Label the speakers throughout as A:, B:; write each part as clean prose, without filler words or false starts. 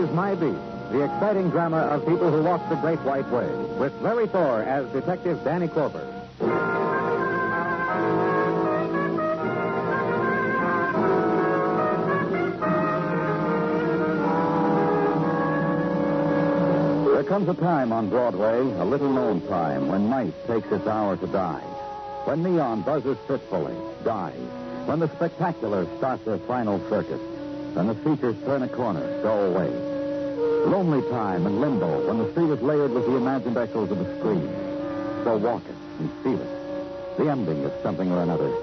A: Is My Beat, the exciting drama of people who walk the Great White Way, with Larry Thor as Detective Danny Clover.
B: There comes a time on Broadway, a little-known time, when night takes its hour to die. When neon buzzes fitfully, dies. When the spectacular starts their final circus. When the features turn a corner, go away. Lonely time and limbo, when the street is layered with the imagined echoes of the screen. So walk it and feel it. The ending of something or another.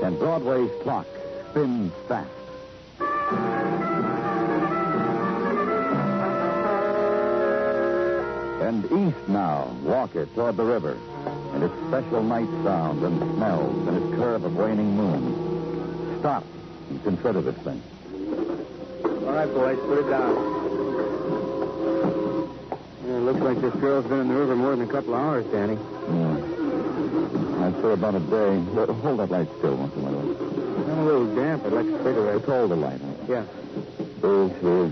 B: And Broadway's clock spins fast. And east now, walk it toward the river, and its special night sounds and smells and its curve of waning moon. Stop and consider this thing.
C: All right, boys, put it down. Yeah, it looks like this girl's been in the river more than a couple of hours, Danny.
B: Yeah. I'd say about a day. But hold that light still once in a while.
C: I'm a little damp. I'd like a cigarette.
B: It's hold the light.
C: Yeah.
B: Oh, sure.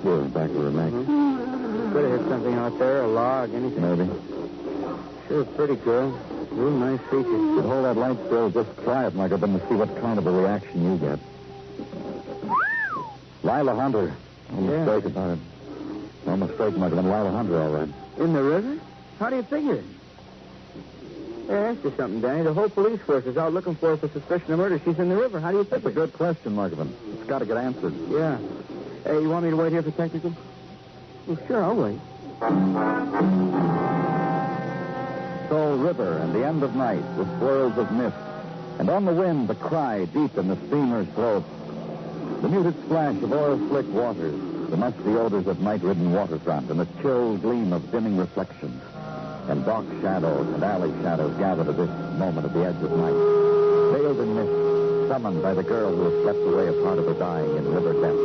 B: Here, back of her neck.
C: Mm-hmm. Could have hit something out there, a log, anything.
B: Maybe.
C: Sure, pretty girl. Real nice features.
B: But hold that light still. Just try it, Muggavan, to see what kind of a reaction you get. Lila Hunter. No mistake about it. No mistake, Muggavan. Lila Hunter, all right.
C: In the river? How do you figure it? Hey, ask you something, Danny. The whole police force is out looking for her for suspicion of murder. She's in the river. How do you figure it?
B: That's a good question, Muggavan. It's got to get answered.
C: Yeah. Hey, you want me to wait here for technical? Well, sure, I'll wait.
B: So, river and the end of night with swirls of mist. And on the wind, the cry deep in the steamer's throat. The muted splash of oil-slick waters, the musty odors of night-ridden waterfront, and the chill gleam of dimming reflections. And dark shadows and alley shadows gather to this moment at the edge of night. Veiled in mist, summoned by the girl who has slept away a part of her dying in river depths.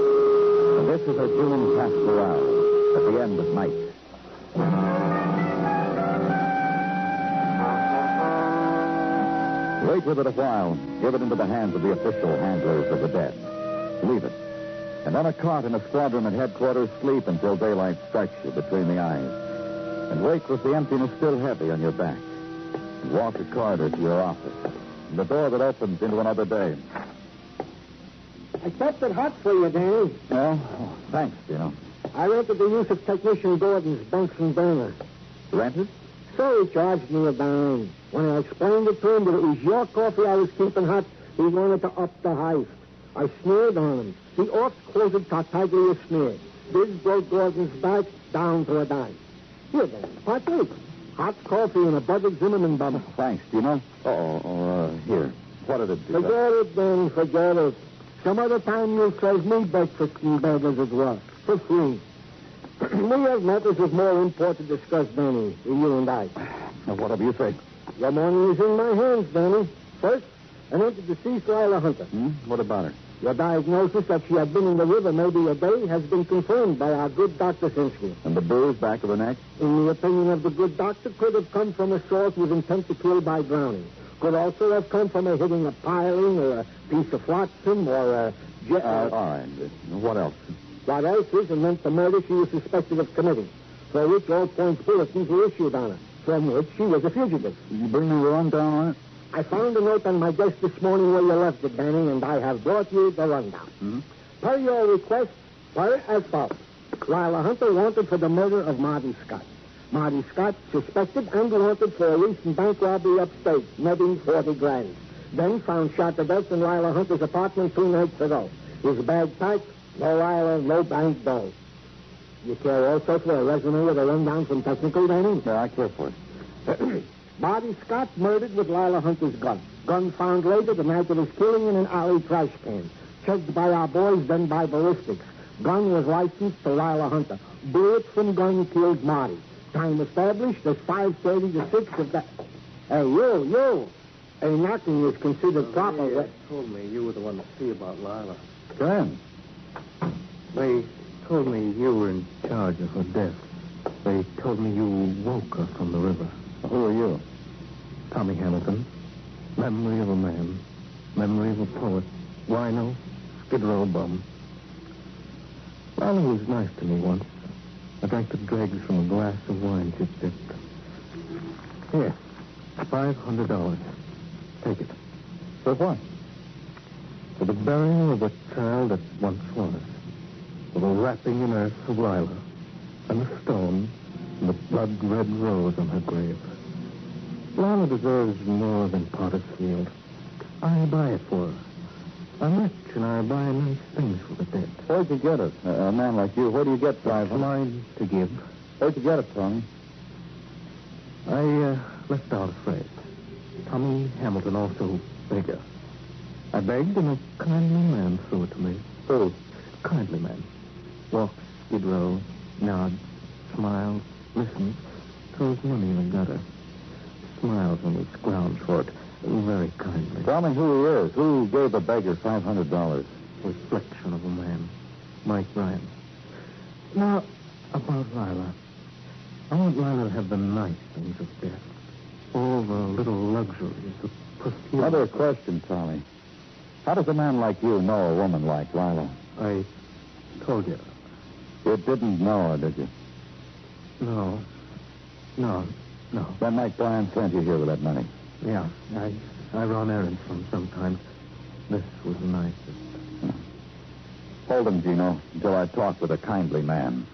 B: And this is her June pastoral at the end of night. Wait with it a while. Give it into the hands of the official handlers of the dead. Leave it. And on a cot in a squadron at headquarters, sleep until daylight strikes you between the eyes. And wake with the emptiness still heavy on your back. And walk a corridor to your office. And the door that opens into another day.
D: I kept it hot for you, Danny.
B: Oh, thanks, Gino.
D: I rented the use of Technician Gordon's Bunsen burner.
B: Rented?
D: So he charged me a dime. When I explained it to him that it was your coffee I was keeping hot, he wanted to up the heist. I sneered on him. The oft-quoted Tartaglia sneer. This broke Gordon's back down to a dime. Here, then, partake. Hot coffee and a buttered Zimmerman bum.
B: Thanks, Gino. Here. What did it do?
D: Forget it, then. Forget it. Some other time you'll serve me breakfast in bed as it was. For free. We have matters of more import to discuss, Danny, you and I.
B: Now, whatever you say.
D: Your morning is in my hands, Danny. First, I went to deceased Lila Hunter.
B: What about her?
D: Your diagnosis that she had been in the river maybe a day has been confirmed by our good Dr. Sinsky.
B: And the bruise back of her neck?
D: In the opinion of the good doctor, could have come from assault with intent to kill by drowning. Could also have come from a hitting a piling or a piece of flotsam or a...
B: all right. What else?
D: What else is and meant the murder she was suspected of committing, for which all points bulletins were issued on her, from which she was a fugitive.
B: You bring me the rundown on it?
D: I found a note on my desk this morning where you left it, Danny, and I have brought you the rundown. Per your request, as follows. Lila Hunter wanted for the murder of Marty Scott. Marty Scott suspected and wanted for a recent bank robbery upstate, netting 40 grand. Then found shot to death in Lila Hunter's apartment 2 nights ago. His bag packed, no Lila, no bank dough. You care also for a resume with a rundown from technical, Danny?
B: Yeah, I care for it.
D: Marty Scott murdered with Lila Hunter's gun. Gun found later the night of his killing in an alley trash can. Checked by our boys, then by ballistics. Gun was licensed to Lila Hunter. Bullet from gun killed Marty. Time established as 5:30 to 6 of that... Hey, you! A knocking is considered proper.
C: They told me you were the one to see about Lila.
B: Good.
C: They told me you were in charge of her death. They told me you woke her from the river.
B: Who are you?
C: Tommy Hamilton. Memory of a man. Memory of a poet. Wino. Skid Row bum. Lila was nice to me once. I drank the dregs from a glass of wine she'd dipped. Here, $500. Take it.
B: For what?
C: For the burial of a child that once was. For the wrapping in earth of Lila. And the stone and the blood-red rose on her grave. Lila deserves more than potter's field. I buy it for her. I'm rich, and I buy nice things for the dead.
B: Where'd you get it? A man like you, where do you get $500?
C: Mine to give.
B: Where'd you get it, Tommy?
C: I left out a phrase. Tommy Hamilton, also beggar. I begged, and a kindly man threw it to me.
B: Who?
C: Kindly man. Walks Skid Row, nods, smiles, listens, throws money in the gutter. Smiles when we scrounge for it, very kindly.
B: Tell me who he is. Who gave the beggar $500?
C: Reflection of a man. Mike Ryan. Now, about Lila. I want Lila to have the nice things of death. All the little luxuries of perfume.
B: Another question, Tommy. How does a man like you know a woman like Lila?
C: I told you.
B: You didn't know her, did you?
C: No.
B: Then Mike Bryan sent you here with that money.
C: Yeah, I run errands for him sometimes. This was the nicest.
B: Hold him, Gino, until I talk with a kindly man.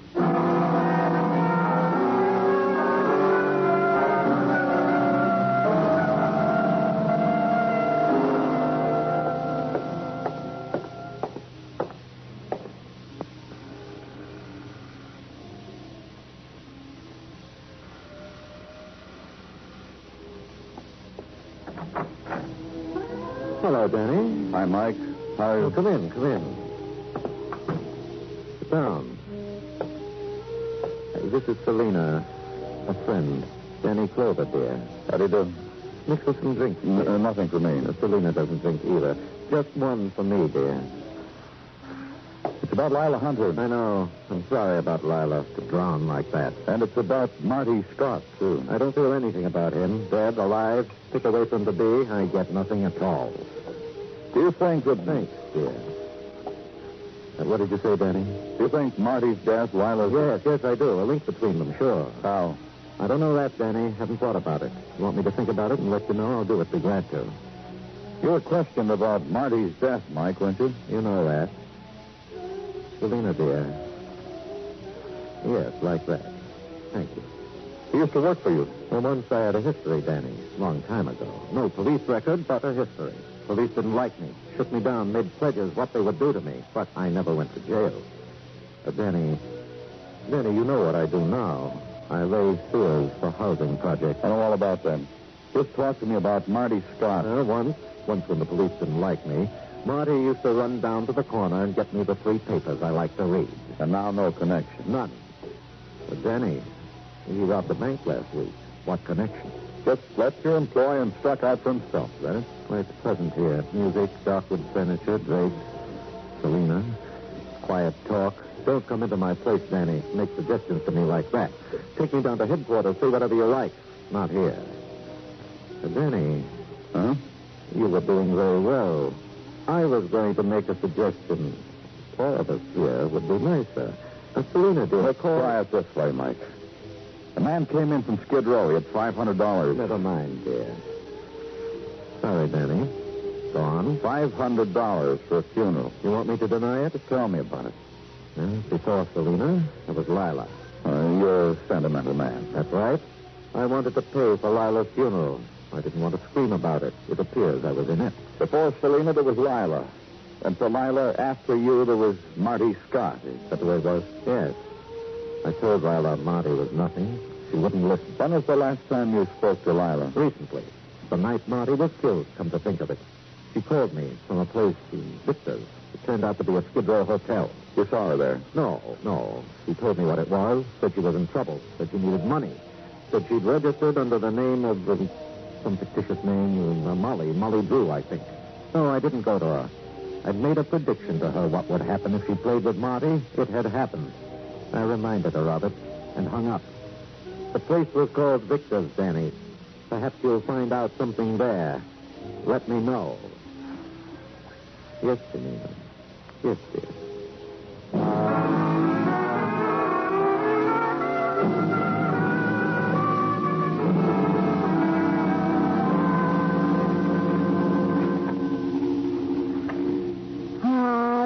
C: Hello, Danny.
B: Hi, Mike. How are you?
C: Oh, come in. Sit down. This is Selina, a friend. Danny Clover, dear.
B: How do you do?
C: Mix with some drinks.
B: Nothing for me.
C: Selina doesn't drink either. Just one for me, dear.
B: It's about Lila Hunter.
C: I know. I'm sorry about Lila to drown like that.
B: And it's about Marty Scott, too.
C: I don't feel anything about him. Dead, alive, pick away from the bee, I get nothing at all.
B: Do you think that...
C: Thanks, dear. What did you say, Danny?
B: Do you think Marty's death, Lila's...
C: Yes, I do. A link between them, sure.
B: How?
C: I don't know that, Danny. Haven't thought about it. You want me to think about it and let you know? I'll do it. Be glad to.
B: You were questioned about Marty's death, Mike, weren't you?
C: You know that. Selina, dear. Yes, like that. Thank you.
B: He used to work for you.
C: Well, once I had a history, Danny. Long time ago. No police record, but a history. Police didn't like me. Shook me down, made pledges what they would do to me. But I never went to jail. Danny, you know what I do now. I raise sewers for housing projects.
B: I know all about that. Just talk to me about Marty Scott.
C: Once when the police didn't like me, Marty used to run down to the corner and get me the free papers I like to read.
B: And now no connection.
C: None. But Danny, he robbed the bank last week. What connection?
B: Just left your employ and struck out for himself, is that it?
C: Well, it's pleasant here. Music, darkwood furniture, drapes, Selina, quiet talk. Don't come into my place, Danny. Make suggestions to me like that. Take me down to headquarters, say whatever you like. Not here. Danny.
B: Huh?
C: You were doing very well. I was going to make a suggestion. All of us here would be nicer. Selina, dear.
B: Let's try it this way, Mike. A man came in from Skid Row. He had $500.
C: Never mind, dear. Sorry, Danny. Go on.
B: $500 for a funeral.
C: You want me to deny it?
B: Tell me about it.
C: Before Selina, it was Lila.
B: You're a sentimental man.
C: That's right. I wanted to pay for Lila's funeral. I didn't want to scream about it. It appears I was in it.
B: Before Selina, there was Lila. And for Lila, after you, there was Marty Scott. Is that the way it was?
C: Yes. I told Lila Marty was nothing. She wouldn't listen.
B: When was the last time you spoke to Lila?
C: Recently. The night Marty was killed, come to think of it. She called me from a place in Victor's. It turned out to be a Skid Row hotel.
B: You saw her there?
C: No. She told me what it was, said she was in trouble, said she needed money, said she'd registered under the name of some fictitious name, Molly Drew, I think. No, I didn't go to her. I'd made a prediction to her what would happen if she played with Marty. It had happened. I reminded her of it and hung up. The place was called Victor's, Danny. Perhaps you'll find out something there. Let me know. Yes, Janina. Yes, dear.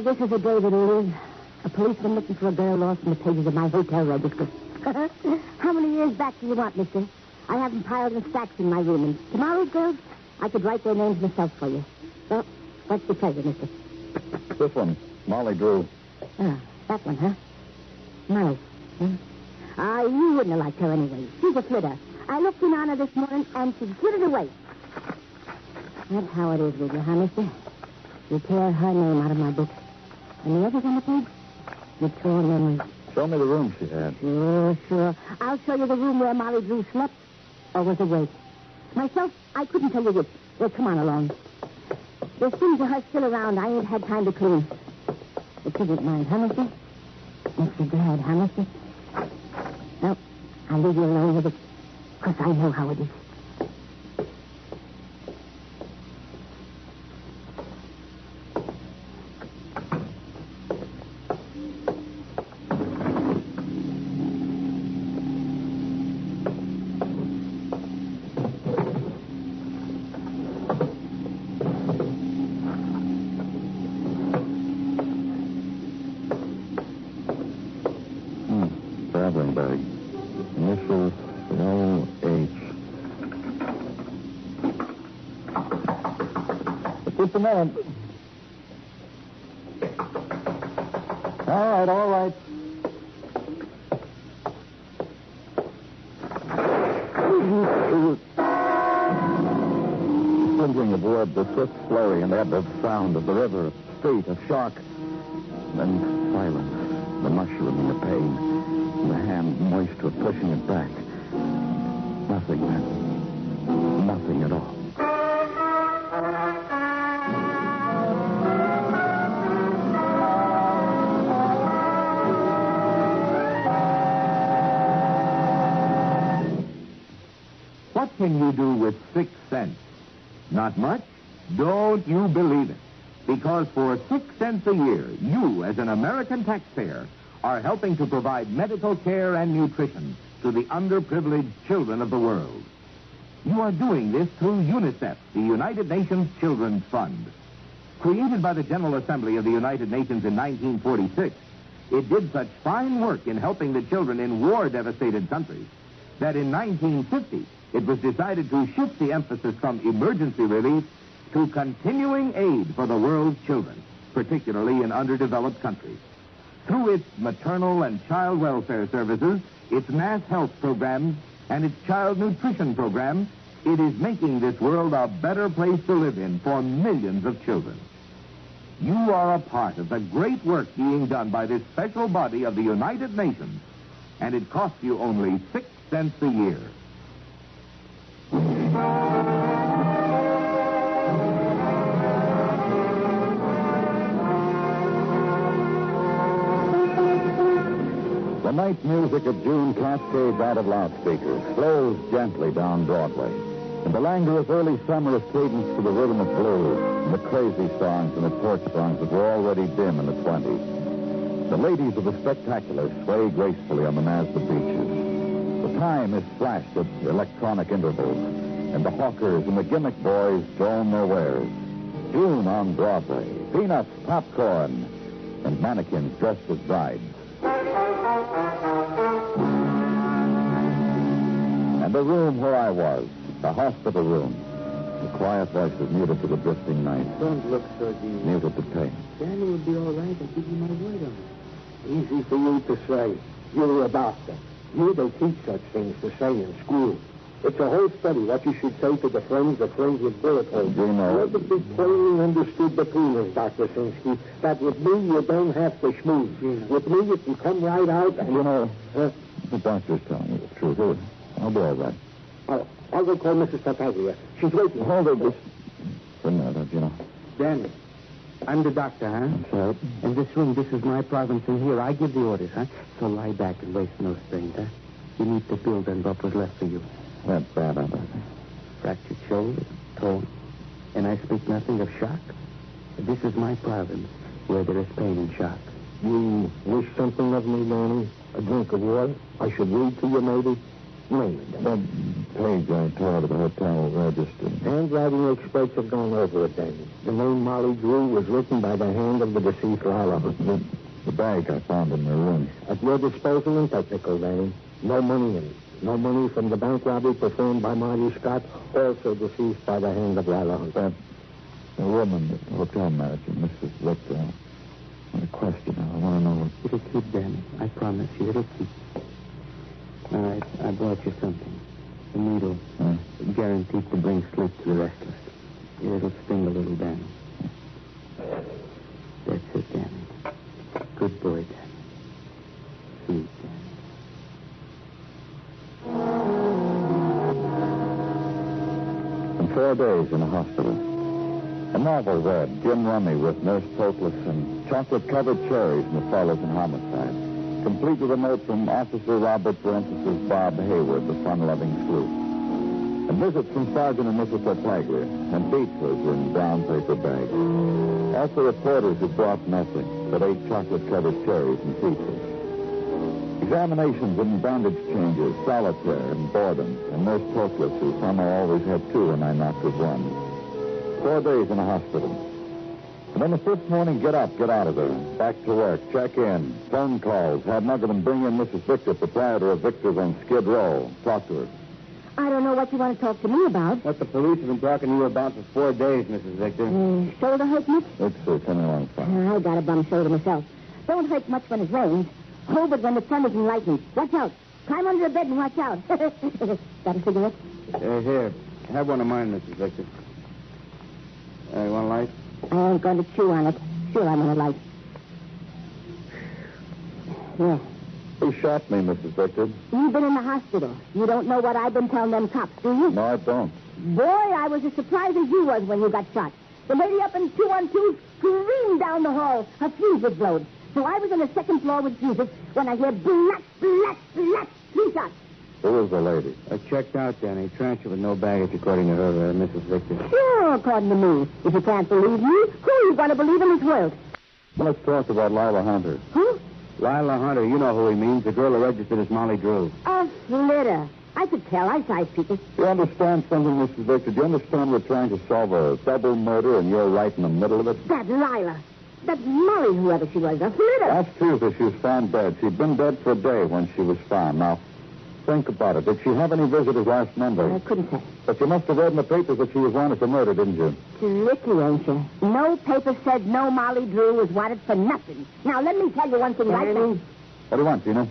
E: this is a day that'll live. A policeman looking for a girl lost in the pages of my hotel register. How many years back do you want, mister? I have them piled in stacks in my room, and tomorrow's girls, I could write their names myself for you. Well, what's the pleasure, mister?
B: This one, Molly Drew.
E: Ah, that one, huh? Molly. Huh? You wouldn't have liked her anyway. She's a flitter. I looked in on her this morning, and she flitted away. That's how it is with you, huh, mister? You tear her name out of my book. And the others on the page? You tore memories.
B: Show me the room she had.
E: Sure. I'll show you the room where Molly Drew slept or was awake. Myself, I couldn't tell you which. Well, come on along. There's things of her still around I ain't had time to clean. But you didn't mind, huh, mister? Makes you glad, huh, mister? No, I'll leave you alone with it, because I know how it is.
B: Traveling bag. Initials O.H. Just a minute. All right. Splintering of wood, the swift flurry and ebb of sound of the river, of street, of shark. Then silence, the mushrooming of pain. The hand moist with pushing it back. Nothing then. Nothing at all.
F: What can you do with 6 cents? Not much? Don't you believe it. Because for 6 cents a year, you, as an American taxpayer, are helping to provide medical care and nutrition to the underprivileged children of the world. You are doing this through UNICEF, the United Nations Children's Fund. Created by the General Assembly of the United Nations in 1946, it did such fine work in helping the children in war-devastated countries that in 1950 it was decided to shift the emphasis from emergency relief to continuing aid for the world's children, particularly in underdeveloped countries. Through its maternal and child welfare services, its mass health programs, and its child nutrition programs, it is making this world a better place to live in for millions of children. You are a part of the great work being done by this special body of the United Nations, and it costs you only 6 cents a year.
B: The night music of June cascades out of loudspeakers, flows gently down Broadway. And the languorous early summer is cadenced to the rhythm of blues and the crazy songs and the torch songs that were already dim in the 20s. The ladies of the spectacular sway gracefully on the Mazda beaches. The time is flashed at electronic intervals, and the hawkers and the gimmick boys drone their wares. June on Broadway, peanuts, popcorn, and mannequins dressed as brides. And the room where I was, the hospital room. The quiet voices muted to the drifting night.
D: Don't look so deep.
B: Muted to pain.
D: Danny will be all right. I'll give you my word on it. Easy for you to say. You're a doctor. You don't teach such things to say in school. It's a whole study what you should say to the friends with bullet holes.
B: Gino.
D: Let it be plainly understood between us, Dr. Sinsky, that with me you don't have to schmooze. With me you can come right out and...
B: The doctor's telling you the truth. I'll be all right.
D: I'll go call Mrs. Tartaglia. She's waiting.
B: Hold it just for a minute, Gino.
C: Danny, I'm the doctor, huh?
B: So?
C: In this room, this is my province, and here I give the orders, huh? So lie back and waste no strength, huh? You need to build on what was left for you.
B: That's bad, I bet.
C: Fractured shoulder, toe, and I speak nothing of shock. This is my province, where there is pain and shock.
D: You wish something of me, Danny? A drink of water? I should read to you, maybe? Name it, Danny.
B: Page I tore to the hotel register.
D: Handwriting experts have gone over it, Danny. The name Molly Drew was written by the hand of the deceased Lila.
B: The bag I found in the room.
D: At your disposal and technical, Danny. No money in it. No money from the bank robbery performed by Marty Scott, also deceased by the hand of Lila Hunter.
B: The woman, the hotel manager, Mrs. Victor. A question. I want to know what...
G: It'll keep, Danny. I promise you, it'll keep. All right, I brought you something. A needle. Guaranteed to bring sleep to the restless. It'll sting a little, Danny. That's it, Danny. Good boy, Danny. Sweet, Danny.
B: And 4 days in a hospital. A novel read, Jim Rummy with Nurse Tokless and chocolate-covered cherries in the follows in homicide. Complete with a note from Officer Robert Bob Hayward, the fun-loving sleuth. And visits from Sergeant and Mrs. Tartaglia, and beaches in brown paper bags. Also reporters who brought nothing, but ate chocolate-covered cherries and pizzas. Examinations and bandage changes, solitaire and boredom, and Nurse Tokless, who somehow always had 2 when I knocked with 1. 4 days in a hospital. And then the 5th morning, get up, get out of there. Back to work, check in, phone calls, have Muggavan bring in Mrs. Victor, proprietor of Victor's on Skid Row. Talk to her.
E: I don't know what you want to talk to me about.
G: What the police have been talking to you about for 4 days, Mrs. Victor.
E: Shoulder hurt much?
B: It's coming along fine.
E: I got a bum shoulder myself. Don't hurt much when it rains. Oh, but when the sun is enlightened, watch out. Climb under the bed and watch out. Got a cigarette?
G: Here. Have one of mine, Mrs. Victor. You want a light?
E: I ain't going to chew on it. Sure, I'm going to light. Yeah.
B: Who shot me, Mrs. Victor?
E: You've been in the hospital. You don't know what I've been telling them cops, do you?
B: No, I don't.
E: Boy, I was as surprised as you was when you got shot. The lady up in 212 screamed down the hall. Her fuse was blowed. So I was on the 2nd floor with Jesus when I hear blast, blast, blast, 3 shots.
B: Who was the lady?
G: I checked out, Danny. Transfer with no baggage, according to her, Mrs. Victor.
E: Sure, according to me. If you can't believe me, who are you going to believe in this world?
B: Well, let's talk about Lila Hunter.
E: Who?
G: Lila Hunter, you know who he means. The girl who registered as Molly Drew.
E: A flitter. I could tell. I size people.
B: Do you understand something, Mrs. Victor? Do you understand we're trying to solve a double murder and you're right in the middle of it?
E: That Lila. That Molly, whoever she was. A flitter.
B: That's true that she was found dead. She'd been dead for a day when she was found. Now, think about it. Did she have any visitors last Monday?
E: I couldn't say.
B: But you must have read in the papers that she was wanted for murder, didn't you?
E: Tricky, ain't you? No paper said no Molly Drew was wanted for nothing. Now, let me tell you one thing right now.
B: What do you want, Gino?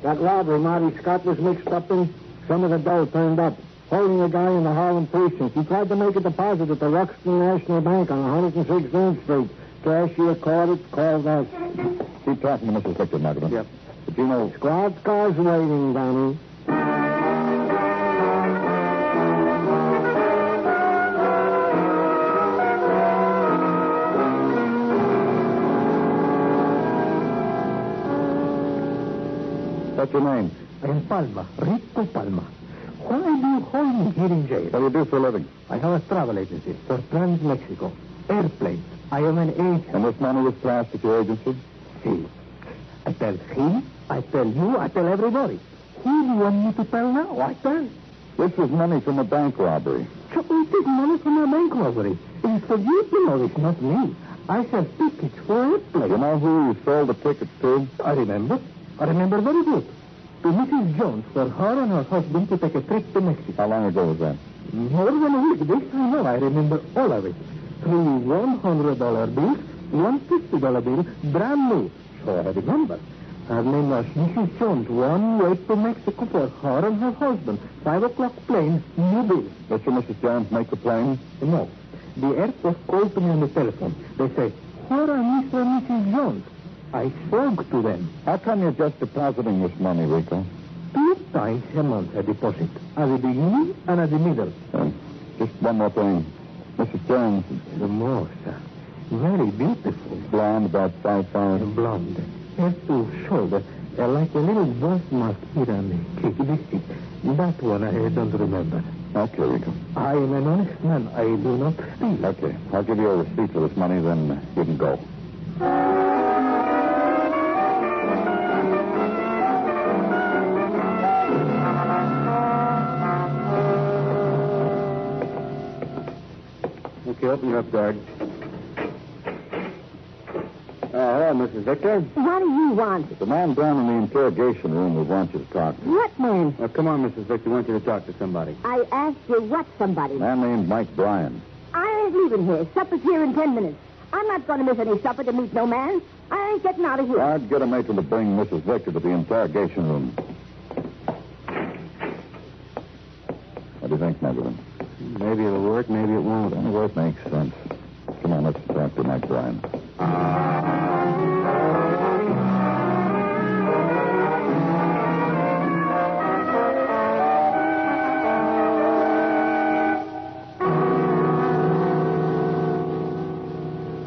D: That robbery Marty Scott was mixed up in, some of the dough turned up. Holding a guy in the Harlem precinct. He tried to make a deposit at the Ruxton National Bank on 116th Street. Cashier caught it, called us.
B: Keep talking to Mrs. Victor, Muggavan.
G: Yep.
B: But you know...
D: Squad car's waiting, Danny.
B: What's your name?
D: I am Palma, Rico Palma. Why do you hold me here in jail?
B: What do you do for a living?
D: I have a travel agency for Trans-Mexico. Airplanes. I am an agent.
B: And this money was passed at your agency?
D: See, I tell him, I tell you, I tell everybody. Who do you want me to tell now? I tell.
B: This was money from a bank robbery.
D: So it is money from a bank robbery. It is for you to know this, not me. I sell tickets for airplanes.
B: You know who you sold the tickets to?
D: I remember very good. To Mrs. Jones for her and her husband to take a trip to Mexico.
B: How long ago was that?
D: More than a week. This I know. I remember all of it. 3 $100 bills, 1 $50 bill, brand new. So I remember. Her name was Mrs. Jones. One way to Mexico for her and her husband. 5 o'clock plane, new bill.
B: Mr. and Mrs. Jones make the plane?
D: No. The airport called to me on the telephone. They say, where are Mr. and Mrs. Jones? I spoke to them.
B: How come you're just depositing this money, Rico?
D: 2 times a month I deposit. At the beginning and at the middle.
B: Just one more thing. Mrs. Jones.
D: The most. Very beautiful.
B: Blonde, about 5'5".
D: Blonde. Hair to shoulder. Like a little birthmark here on the cheek. This cheek. That one I don't remember.
B: Okay, Rico.
D: I am an honest man. I do not steal.
B: Okay. I'll give you a receipt for this money, then you can go.
G: Okay, open your up guard. Hello, Mrs. Victor.
E: What do you want?
B: The man down in the interrogation room would want you to talk to.
E: What man?
G: Come on, Mrs. Victor. I want you to talk to somebody.
E: I asked you what somebody.
B: A man named Mike Bryan.
E: I ain't leaving here. Supper's here in 10 minutes. I'm not going to miss any supper to meet no man. I ain't getting out of here.
B: I'd get a matron to bring Mrs. Victor to the interrogation room. What do you think, Muggavan?
G: Maybe it'll work, maybe it won't.
B: Anyway, it makes sense. Come on, let's talk to Mike Bryan.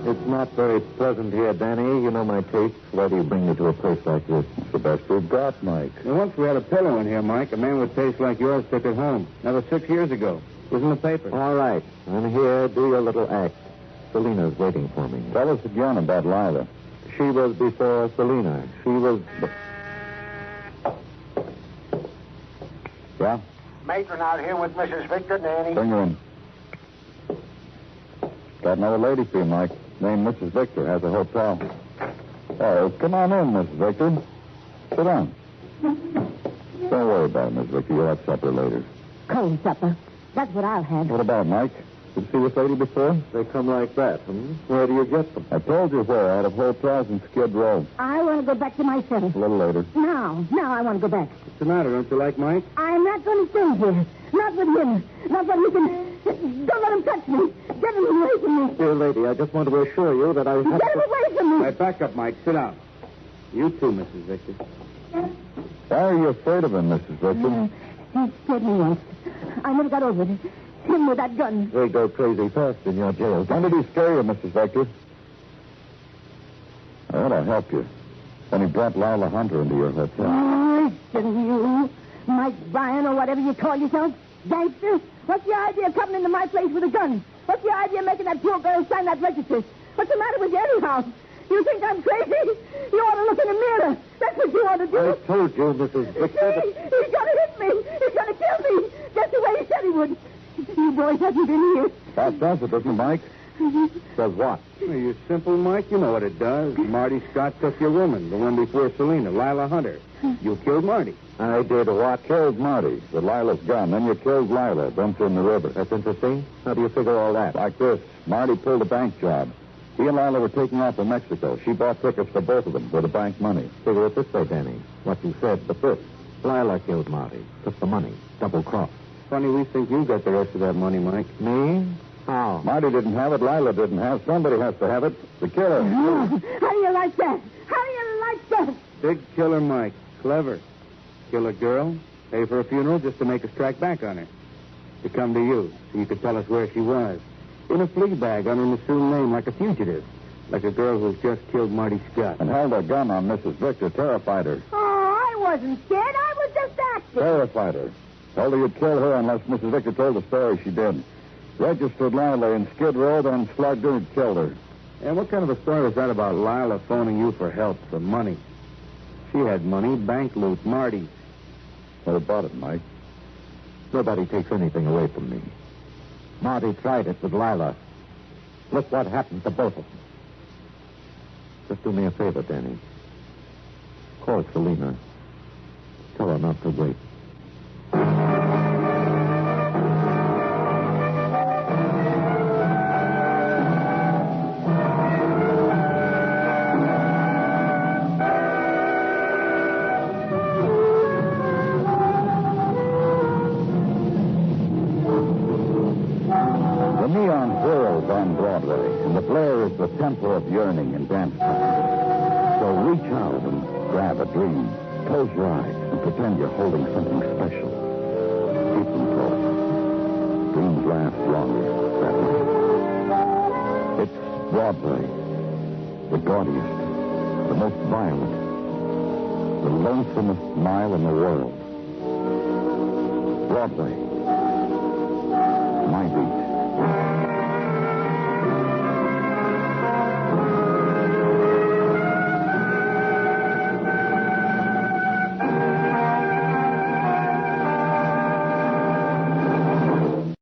C: It's not very pleasant here, Danny. You know my taste. Why do you bring me to a place like this?
B: It's the best we've got, Mike.
G: Now, once we had a pillow in here, Mike. A man with taste like yours took it home. That was 6 years ago. It was in the paper.
C: All right. I'm here. Do your little act. Selena's waiting for me.
B: Tell us again about Lila.
C: She was before Selena. She was...
B: Yeah?
D: Matron out here with Mrs. Victor, Danny.
B: Bring her in. Got another lady for you, Mike. Named Mrs. Victor. Has a hotel. Oh, come on in, Mrs. Victor. Sit down. Don't worry about it, Miss Victor. You'll have supper later.
E: Cold supper. That's what I'll have.
B: What about Mike? Did you see this lady before?
C: They come like that, Where do you get them?
B: I told you where. Out of hotels in Skid Row.
E: I want to go back to my cell.
B: A little later.
E: Now I want to go back.
G: What's the matter? Don't you like Mike?
E: I'm not going to stay here. Not with him. Not when he can... Don't let him touch me. Get him away from me.
C: Dear lady, I just want to assure you that I have...
E: Get him away from me.
G: All right, back up, Mike. Sit down. You too, Mrs. Victor.
B: Why are you afraid of him, Mrs. Victor?
E: He scared me once. I never got over it. Him with that gun.
C: They go crazy fast in your jail.
B: When did he scare you, Mrs. Victor? I ought to help you. When he brought Lila Hunter into your hotel.
E: Listen, you, Mike Bryan or whatever you call yourself, gangster. What's your idea of coming into my place with a gun? What's your idea of making that poor girl sign that register? What's the matter with you anyhow? You think I'm crazy? You ought to look in the mirror. That's what you ought to do.
C: I told you, Mrs. Victor.
E: He's going to hit me. He's going to kill me. Just the way he said he would. You boys haven't been here.
B: That does it, doesn't it, Mike?
C: Does what?
G: Well, you're simple, Mike. You know what it does. Marty Scott took your woman, the one before Selena, Lila Hunter. You killed Marty.
C: I did what?
B: Killed Marty with Lila's gun. Then you killed Lila, dumped her in the river.
C: That's interesting. How do you figure all that?
B: Like this. Marty pulled a bank job. He and Lila were taking off for Mexico. She bought tickets for both of them for the bank money.
C: Figure it this way, Danny. What you said, but this. Lila killed Marty. Took the money. Double cross.
G: Funny we think you got the rest of that money, Mike.
C: Me? How?
B: Marty didn't have it. Lila didn't have. Somebody has to have it. The killer.
E: How do you like that? How do you like that?
G: Big killer, Mike. Clever. Kill a girl, pay for a funeral just to make us track back on her. To come to you, so you could tell us where she was. In a flea bag under an assumed name, like a fugitive. Like a girl who's just killed Marty Scott.
B: And held a gun on Mrs. Victor, terrified her.
E: Oh, I wasn't scared. I was just acting.
B: Terrified her. Told her you'd kill her unless Mrs. Victor told the story she did. Registered Lila in Skid Row, then slugged her and killed her.
G: And what kind of a story was that about Lila phoning you for help, for money? She had money, bank loot, Marty.
B: What about it, Mike?
C: Nobody takes anything away from me. Marty tried it with Lila. Look what happened to both of them. Just do me a favor, Danny. Call Selena. Tell her not to wait.
B: On Broadway, and the Blair is the temple of yearning and dance time. So reach out and grab a dream. Close your eyes and pretend you're holding something special. Keep them closed. Dreams last longer that way. It's Broadway, the gaudiest, the most violent, the lonesomest mile in the world. Broadway, my beat.